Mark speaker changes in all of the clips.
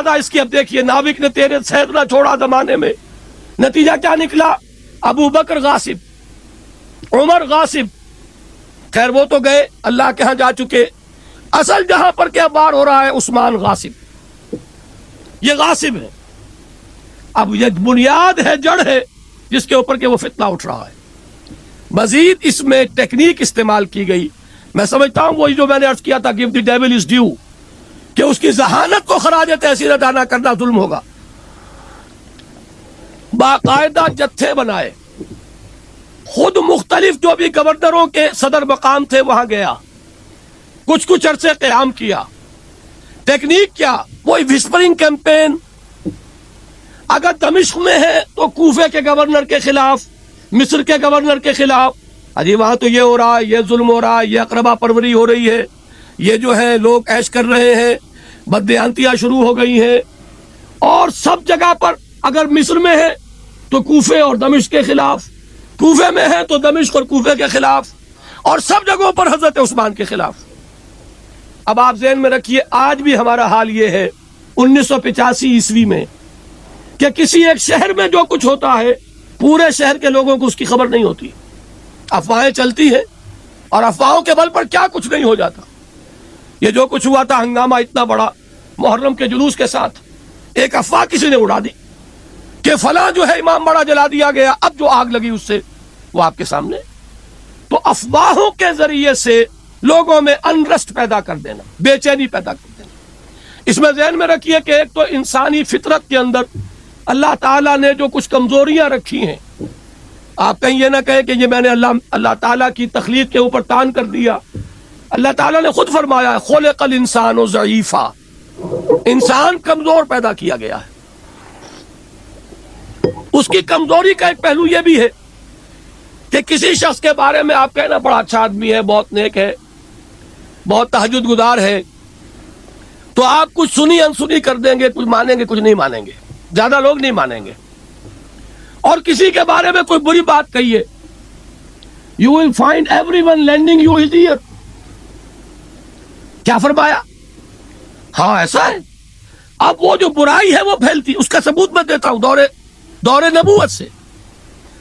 Speaker 1: لہذا اس کی اب دیکھیے ناوک نے تیرے سیغ نہ چھوڑا زمانے میں، نتیجہ کیا نکلا؟ ابو بکر غاصب، عمر غاصب، خیر وہ تو گئے اللہ کے ہاں جا چکے، اصل جہاں پر کیا بار ہو رہا ہے عثمان غاصب، یہ غاصب ہے۔ اب یہ بنیاد ہے، جڑ ہے جس کے اوپر کہ وہ فتنہ اٹھ رہا ہے۔ مزید اس میں ٹیکنیک استعمال کی گئی، میں سمجھتا ہوں وہی جو میں نے عرض کیا تھا give the devil is due، کہ اس کی ذہانت کو خراج تحسین ادا نہ کرنا ظلم ہوگا۔ باقاعدہ جتھے بنائے، خود مختلف جو بھی گورنروں کے صدر مقام تھے وہاں گیا، کچھ عرصے قیام کیا۔ ٹیکنیک کیا؟ وہی وسپرنگ کیمپین۔ اگر دمشق میں ہے تو کوفے کے گورنر کے خلاف، مصر کے گورنر کے خلاف، اجی وہاں تو یہ ہو رہا ہے، یہ ظلم ہو رہا ہے، یہ اقربا پروری ہو رہی ہے، یہ جو ہے لوگ عیش کر رہے ہیں، بددیانتیاں شروع ہو گئی ہیں۔ اور سب جگہ پر اگر مصر میں ہے تو کوفے اور دمشق کے خلاف، کوفے میں ہے تو دمشق اور کوفے کے خلاف، اور سب جگہوں پر حضرت عثمان کے خلاف۔ اب آپ ذہن میں رکھیے آج بھی ہمارا حال یہ ہے 1985 عیسوی میں کہ کسی ایک شہر میں جو کچھ ہوتا ہے پورے شہر کے لوگوں کو اس کی خبر نہیں ہوتی، افواہیں چلتی ہیں، اور افواہوں کے بل پر کیا کچھ نہیں ہو جاتا۔ یہ جو کچھ ہوا تھا ہنگامہ اتنا بڑا محرم کے جلوس کے ساتھ، ایک افواہ کسی نے اڑا دی کہ فلاں جو ہے امام بڑا جلا دیا گیا، اب جو آگ لگی اس سے وہ آپ کے سامنے۔ تو افواہوں کے ذریعے سے لوگوں میں انرسٹ پیدا کر دینا، بے چینی پیدا کر دینا۔ اس میں ذہن میں رکھیے کہ ایک تو انسانی فطرت کے اندر اللہ تعالیٰ نے جو کچھ کمزوریاں رکھی ہیں، آپ کہیں یہ نہ کہیں کہ یہ میں نے اللہ تعالیٰ کی تخلیق کے اوپر تان کر دیا۔ اللہ تعالیٰ نے خود فرمایا ہے خلق الانسان ضعیفا، انسان کمزور پیدا کیا گیا ہے۔ اس کی کمزوری کا ایک پہلو یہ بھی ہے کہ کسی شخص کے بارے میں آپ کہنا بڑا اچھا آدمی ہے، بہت نیک ہے، بہت تہجد گزار ہے، تو آپ کچھ سنی انسنی کر دیں گے، کچھ مانیں گے کچھ نہیں مانیں گے، زیادہ لوگ نہیں مانیں گے۔ اور کسی کے بارے میں کوئی بری بات کہیے، you will find everyone lending you his ear۔ کیا فرمایا؟ ہاں ایسا ہے۔ اب وہ جو برائی ہے وہ پھیلتی، اس کا ثبوت میں دیتا ہوں دور نبوت سے۔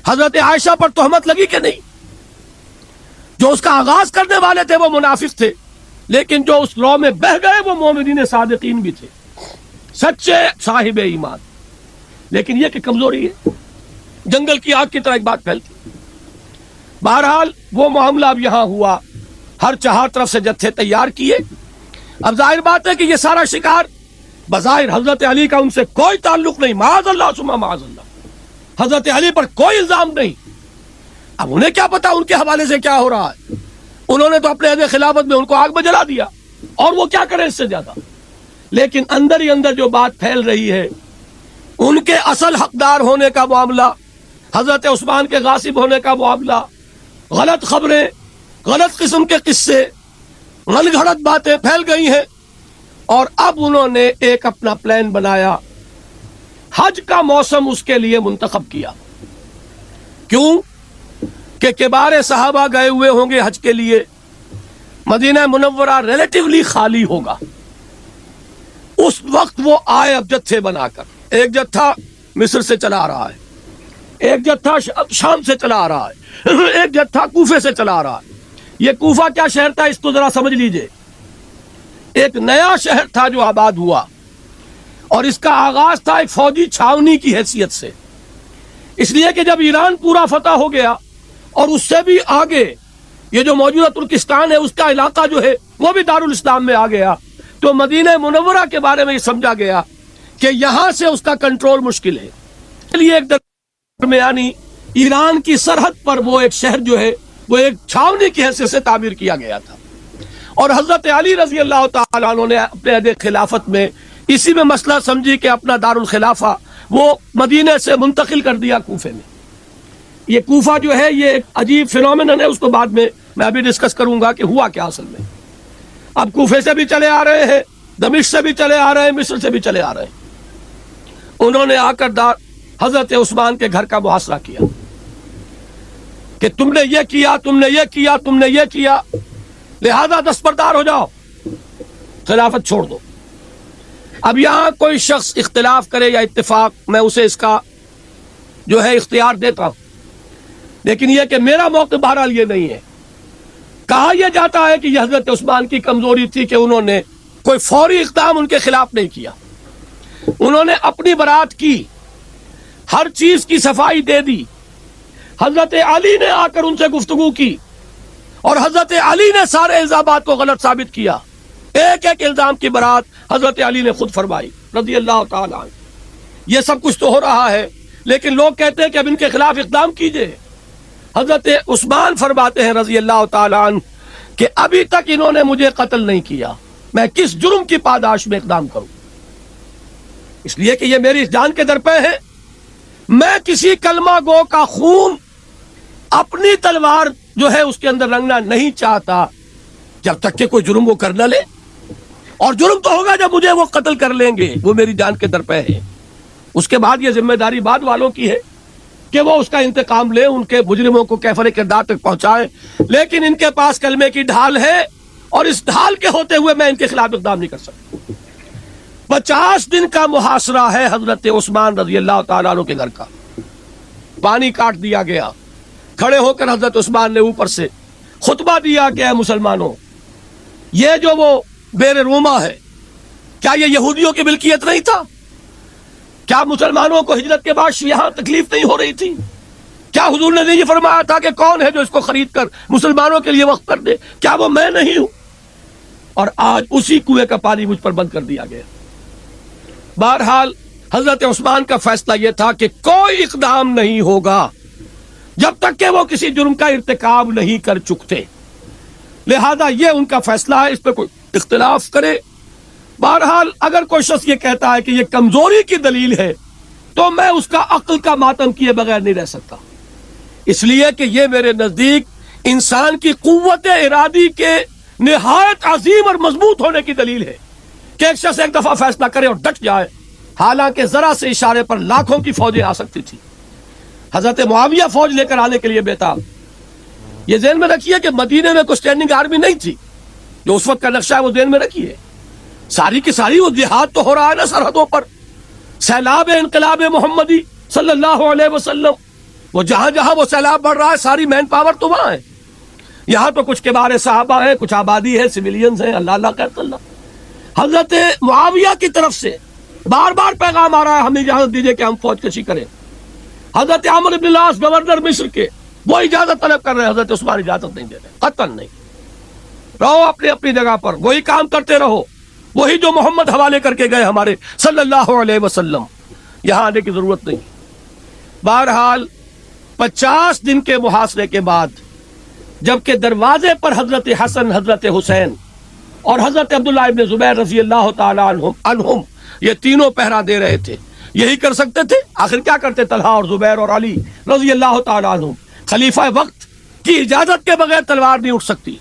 Speaker 1: حضرت عائشہ پر تہمت لگی کہ نہیں؟ جو اس کا آغاز کرنے والے تھے وہ منافق تھے، لیکن جو اس رو میں بہ گئے وہ مومنین صادقین بھی تھے، سچے صاحب ایمان۔ لیکن یہ کہ کمزوری ہے، جنگل کی آگ کی طرح ایک بات پھیلتی۔ بہرحال وہ معاملہ اب یہاں ہوا، ہر چہار طرف سے جتھے تیار کیے۔ اب ظاہر بات ہے کہ یہ سارا شکار بظاہر حضرت علی کا ان سے کوئی تعلق نہیں، معاذ اللہ ثم معاذ اللہ، حضرت علی پر کوئی الزام نہیں۔ اب انہیں کیا پتا ان کے حوالے سے کیا ہو رہا ہے، انہوں نے تو اپنے عہد خلافت میں ان کو آگ میں جلا دیا، اور وہ کیا کریں اس سے زیادہ۔ لیکن اندر ہی اندر جو بات پھیل رہی ہے، ان کے اصل حقدار ہونے کا معاملہ، حضرت عثمان کے غاصب ہونے کا معاملہ، غلط خبریں، غلط قسم کے قصے، من گھڑت باتیں پھیل گئی ہیں۔ اور اب انہوں نے ایک اپنا پلان بنایا، حج کا موسم اس کے لیے منتخب کیا۔ کیوں؟ کہ کبار صحابہ گئے ہوئے ہوں گے حج کے لیے، مدینہ منورہ ریلیٹیولی خالی ہوگا۔ اس وقت وہ آئے اب جتھے بنا کر، ایک جتھا مصر سے چلا آ رہا ہے، ایک جتھا شام سے چلا آ رہا ہے، ایک جتھا کوفے سے چلا آ رہا ہے۔ یہ کوفہ کیا شہر تھا اس کو ذرا سمجھ لیجئے، ایک نیا شہر تھا جو آباد ہوا، اور اس کا آغاز تھا ایک فوجی چھاونی کی حیثیت سے، اس لیے کہ جب ایران پورا فتح ہو گیا اور اس سے بھی آگے یہ جو موجودہ ترکستان ہے اس کا علاقہ جو ہے وہ بھی دارالاسلام میں آ گیا، تو مدینہ منورہ کے بارے میں یہ سمجھا گیا کہ یہاں سے اس کا کنٹرول مشکل ہے، اس لیے ایک درمیانی ایران کی سرحد پر وہ ایک شہر جو ہے وہ ایک چھاونی کی حیثیت سے تعمیر کیا گیا تھا۔ اور حضرت علی رضی اللہ تعالیٰ عنہ نے اپنے عہد خلافت میں اسی میں مسئلہ سمجھی کہ اپنا دارالخلافہ وہ مدینے سے منتقل کر دیا کوفے میں۔ یہ کوفہ جو ہے یہ ایک عجیب فینومینن ہے، اس کو بعد میں ابھی ڈسکس کروں گا کہ ہوا کیا اصل میں۔ اب کوفے سے بھی چلے آ رہے ہیں، دمشق سے بھی چلے آ رہے ہیں، مصر سے بھی چلے آ رہے ہیں۔ انہوں نے آ کر حضرت عثمان کے گھر کا محاصرہ کیا کہ تم نے یہ کیا، تم نے یہ کیا، تم نے یہ کیا، لہذا دستبردار ہو جاؤ، خلافت چھوڑ دو۔ اب یہاں کوئی شخص اختلاف کرے یا اتفاق، میں اسے اس کا جو ہے اختیار دیتا ہوں، لیکن یہ کہ میرا موقف بہرحال یہ نہیں ہے۔ کہا یہ جاتا ہے کہ یہ حضرت عثمان کی کمزوری تھی کہ انہوں نے کوئی فوری اقدام ان کے خلاف نہیں کیا، انہوں نے اپنی برات کی، ہر چیز کی صفائی دے دی، حضرت علی نے آ کر ان سے گفتگو کی اور حضرت علی نے سارے الزامات کو غلط ثابت کیا، ایک ایک الزام کی برات حضرت علی نے خود فرمائی رضی اللہ تعالی عنہ۔ یہ سب کچھ تو ہو رہا ہے، لیکن لوگ کہتے ہیں کہ اب ان کے خلاف اقدام کیجئے۔ حضرت عثمان فرماتے ہیں رضی اللہ تعالی عنہ کہ ابھی تک انہوں نے مجھے قتل نہیں کیا، میں کس جرم کی پاداش میں اقدام کروں؟ اس لیے کہ یہ میری جان کے درپے ہے، میں کسی کلمہ گو کا خون اپنی تلوار جو ہے اس کے اندر رنگنا نہیں چاہتا جب تک کہ کوئی جرم وہ کر نہ لے، اور جرم تو ہوگا جب مجھے وہ قتل کر لیں گے، وہ میری جان کے درپے ہے۔ اس کے بعد یہ ذمہ داری بعد والوں کی ہے کہ وہ اس کا انتقام لے، ان کے مجرموں کو کیفر کردار تک پہنچائے، لیکن ان کے پاس کلمے کی ڈھال ہے اور اس ڈھال کے ہوتے ہوئے میں ان کے خلاف اقدام نہیں کر سکتا۔ 50 دن کا محاصرہ ہے حضرت عثمان رضی اللہ تعالیٰ عنہ کے گھر کا، پانی کاٹ دیا گیا، کھڑے ہو کر حضرت عثمان نے اوپر سے خطبہ دیا کہ اے مسلمانوں، یہ جو وہ بیر روما ہے، کیا یہ یہودیوں کی ملکیت نہیں تھا؟ کیا مسلمانوں کو ہجرت کے بعد یہاں تکلیف نہیں ہو رہی تھی؟ کیا حضور نے یہ فرمایا تھا کہ کون ہے جو اس کو خرید کر مسلمانوں کے لیے وقف کر دے؟ کیا وہ میں نہیں ہوں؟ اور آج اسی کنویں کا پانی مجھ پر بند کر دیا گیا۔ بہرحال حضرت عثمان کا فیصلہ یہ تھا کہ کوئی اقدام نہیں ہوگا جب تک کہ وہ کسی جرم کا ارتکاب نہیں کر چکتے، لہذا یہ ان کا فیصلہ ہے، اس پہ کوئی اختلاف کرے۔ بہرحال اگر کوئی شخص یہ کہتا ہے کہ یہ کمزوری کی دلیل ہے تو میں اس کا عقل کا ماتم کیے بغیر نہیں رہ سکتا، اس لیے کہ یہ میرے نزدیک انسان کی قوت ارادی کے نہایت عظیم اور مضبوط ہونے کی دلیل ہے کہ ایک شخص ایک دفعہ فیصلہ کرے اور ڈٹ جائے، حالانکہ ذرا سے اشارے پر لاکھوں کی فوجیں آ سکتی تھی۔ حضرت معاویہ فوج لے کر آنے کے لیے بےتاب۔ یہ ذہن میں رکھیے کہ مدینے میں کوئی اسٹینڈنگ آرمی نہیں تھی، جو اس وقت کا نقشہ ہے وہ ذہن میں رکھیے، ساری کی ساری وہ جہاد تو ہو رہا ہے نا سرحدوں پر، سیلاب انقلاب محمدی صلی اللہ علیہ وسلم، وہ جہاں جہاں وہ سیلاب بڑھ رہا ہے ساری مین پاور تو وہاں ہے، یہاں تو کچھ کبار صحابہ ہیں، کچھ آبادی ہے، سویلینز ہیں، اللہ اللہ کہتے اللہ۔ حضرت معاویہ کی طرف سے بار بار پیغام آ رہا ہے ہمیں اجازت دیجئے کہ ہم فوج کشی کریں۔ حضرت عمرو بن العاص گورنر مصر کے وہ اجازت طلب کر رہے ہیں، حضرت عثمان اجازت نہیں دے رہے، قطعاً نہیں، رہو اپنی اپنی جگہ پر، وہی کام کرتے رہو، وہی جو محمد حوالے کر کے گئے ہمارے صلی اللہ علیہ وسلم، یہاں آنے کی ضرورت نہیں۔ بہرحال 50 دن کے محاصرے کے بعد جبکہ دروازے پر حضرت حسن، حضرت حسین اور حضرت عبداللہ ابن زبیر رضی اللہ تعالی عنہم یہ تینوں پہرا دے رہے تھے، یہی کر سکتے تھے، آخر کیا کرتے؟ طلحہ اور زبیر اور علی رضی اللہ تعالی عنہم۔ خلیفہ وقت کی اجازت کے بغیر تلوار نہیں اٹھ سکتی،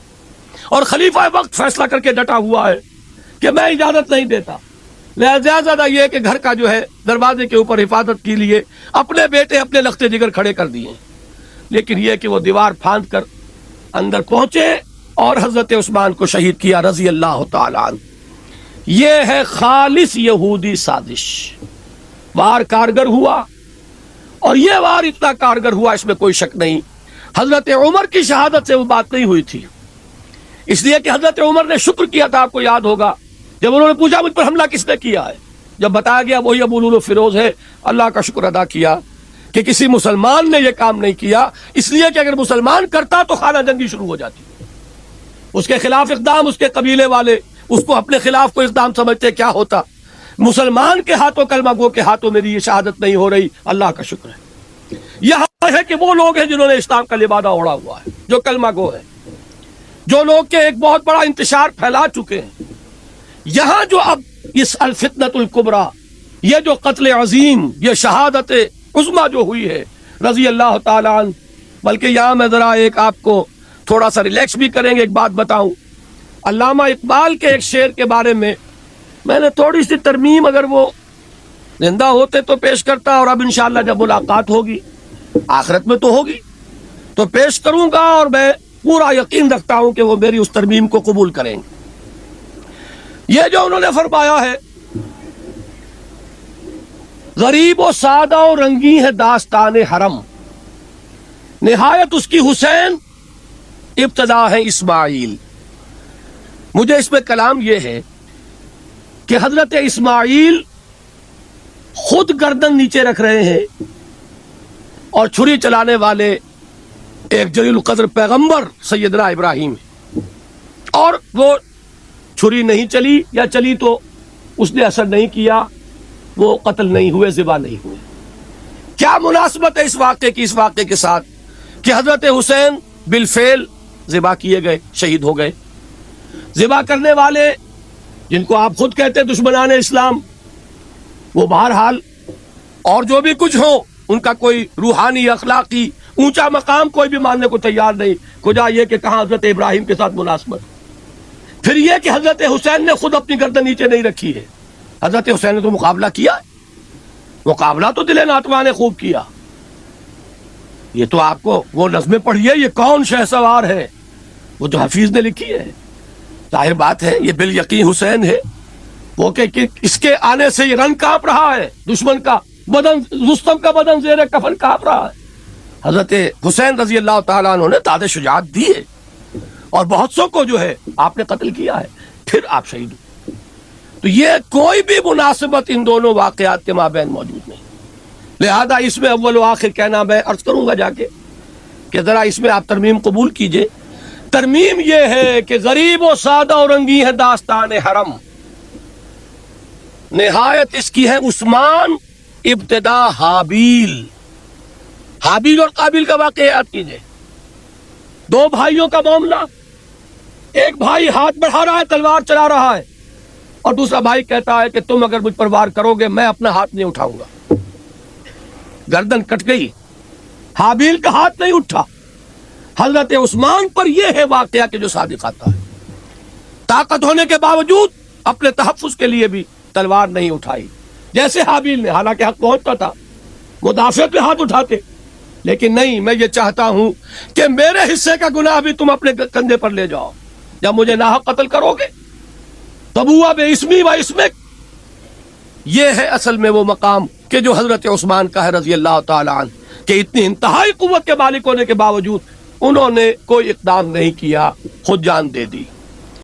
Speaker 1: اور خلیفہ وقت فیصلہ کر کے ڈٹا ہوا ہے کہ میں اجازت نہیں دیتا، لہذا زیادہ یہ کہ گھر کا جو ہے دروازے کے اوپر حفاظت کے لیے اپنے بیٹے اپنے لختے جگر کھڑے کر دیے، لیکن یہ کہ وہ دیوار پھاند کر اندر پہنچے اور حضرت عثمان کو شہید کیا رضی اللہ تعالی عنہ۔ یہ ہے خالص یہودی سازش، وار کارگر ہوا، اور یہ وار اتنا کارگر ہوا اس میں کوئی شک نہیں۔ حضرت عمر کی شہادت سے وہ بات نہیں ہوئی تھی، اس لیے کہ حضرت عمر نے شکر کیا تھا، آپ کو یاد ہوگا جب انہوں نے پوچھا مجھ پر حملہ کس نے کیا ہے، جب بتایا گیا وہی ابو لولو فیروز ہے، اللہ کا شکر ادا کیا کہ کسی مسلمان نے یہ کام نہیں کیا، اس لیے کہ اگر مسلمان کرتا تو خانہ جنگی شروع ہو جاتی، اس کے خلاف اقدام، اس کے قبیلے والے اس کو اپنے خلاف کوئی اقدام سمجھتے، کیا ہوتا؟ مسلمان کے ہاتھوں، کلمہ گو کے ہاتھوں میری یہ شہادت نہیں ہو رہی، اللہ کا شکر ہے۔ یہاں ہے کہ وہ لوگ ہیں جنہوں نے اسلام کا لبادہ اوڑھا ہوا ہے، جو کلمہ گو ہے، جو لوگ کے ایک بہت بڑا انتشار پھیلا چکے ہیں، یہاں جو اب اس الفتنۃ الکبریٰ، یہ جو قتل عظیم، یہ شہادت عظمیٰ جو ہوئی ہے رضی اللہ تعالی عنہ، بلکہ یہاں میں ذرا ایک آپ کو تھوڑا سا ریلیکس بھی کریں گے، ایک بات بتاؤں، علامہ اقبال کے ایک شعر کے بارے میں نے تھوڑی سی ترمیم، اگر وہ زندہ ہوتے تو پیش کرتا، اور اب انشاءاللہ جب ملاقات ہوگی آخرت میں تو ہوگی تو پیش کروں گا، اور میں پورا یقین رکھتا ہوں کہ وہ میری اس ترمیم کو قبول کریں گے۔ یہ جو انہوں نے فرمایا ہے غریب و سادہ و رنگی ہے داستان حرم، نہایت اس کی حسین، ابتدا ہے اسماعیل۔ مجھے اس میں کلام یہ ہے کہ حضرت اسماعیل خود گردن نیچے رکھ رہے ہیں اور چھری چلانے والے ایک جلیل القدر پیغمبر سیدنا ابراہیم ہے، اور وہ چھری نہیں چلی، یا چلی تو اس نے اثر نہیں کیا، وہ قتل نہیں ہوئے، ذبح نہیں ہوئے۔ کیا مناسبت ہے اس واقعے کی اس واقعے کے ساتھ کہ حضرت حسین بالفعل ذبح کیے گئے، شہید ہو گئے۔ ذبح کرنے والے جن کو آپ خود کہتے ہیں دشمنان اسلام، وہ بہرحال اور جو بھی کچھ ہو، ان کا کوئی روحانی اخلاقی اونچا مقام کوئی بھی ماننے کو تیار نہیں۔ کجا یہ کہ کہاں حضرت ابراہیم کے ساتھ مناسبت، پھر یہ کہ حضرت حسین نے خود اپنی گردن نیچے نہیں رکھی ہے۔ حضرت حسین نے تو مقابلہ کیا، مقابلہ تو دل ناتواں نے خوب کیا۔ یہ تو آپ کو وہ نظمیں پڑھیے، یہ کون شہسوار ہے، وہ جو حفیظ نے لکھی ہے، ظاہر بات ہے یہ بالیقین حسین ہے، وہ کہ اس کے آنے سے یہ رنگ کانپ رہا ہے، دشمن کا بدن، رستم کا بدن زیر کفن کانپ رہا ہے۔ حضرت حسین رضی اللہ تعالیٰ عنہ نے داد شجاعت دی ہے، اور بہت سو کو جو ہے آپ نے قتل کیا ہے، پھر آپ شہید ہوئے۔ تو یہ کوئی بھی مناسبت ان دونوں واقعات کے مابین موجود نہیں، لہذا اس میں اول و آخر کہنا میں عرض کروں گا جا کے کہ ذرا اس میں آپ ترمیم قبول کیجئے۔ ترمیم یہ ہے کہ غریب و سادہ و رنگی ہے داستان حرم، نہایت اس کی ہے عثمان، ابتدا حابیل۔ حابیل اور قابیل کا واقعہ یاد کیجئے، دو بھائیوں کا معاملہ، ایک بھائی ہاتھ بڑھا رہا ہے، تلوار چلا رہا ہے، اور دوسرا بھائی کہتا ہے کہ تم اگر مجھ پر وار کرو گے میں اپنا ہاتھ نہیں اٹھاؤں گا۔ گردن کٹ گئی، حابیل کا ہاتھ نہیں اٹھا۔ حضرت عثمان پر یہ ہے واقعہ کہ جو صادق آتا ہے، طاقت ہونے کے باوجود اپنے تحفظ کے لیے بھی تلوار نہیں اٹھائی، جیسے حابیل نے، حالانکہ حق پہنچتا تھا، مدافعت پہ ہاتھ اٹھاتے، لیکن نہیں، میں یہ چاہتا ہوں کہ میرے حصے کا گناہ بھی تم اپنے کندھے پر لے جاؤ، جب مجھے ناحق قتل کرو گے تبوا بے اسمی و اسمک۔ یہ ہے اصل میں وہ مقام کہ جو حضرت عثمان کا ہے رضی اللہ تعالی عنہ، کہ اتنی انتہائی قوت کے مالک ہونے کے باوجود انہوں نے کوئی اقدام نہیں کیا، خود جان دے دی۔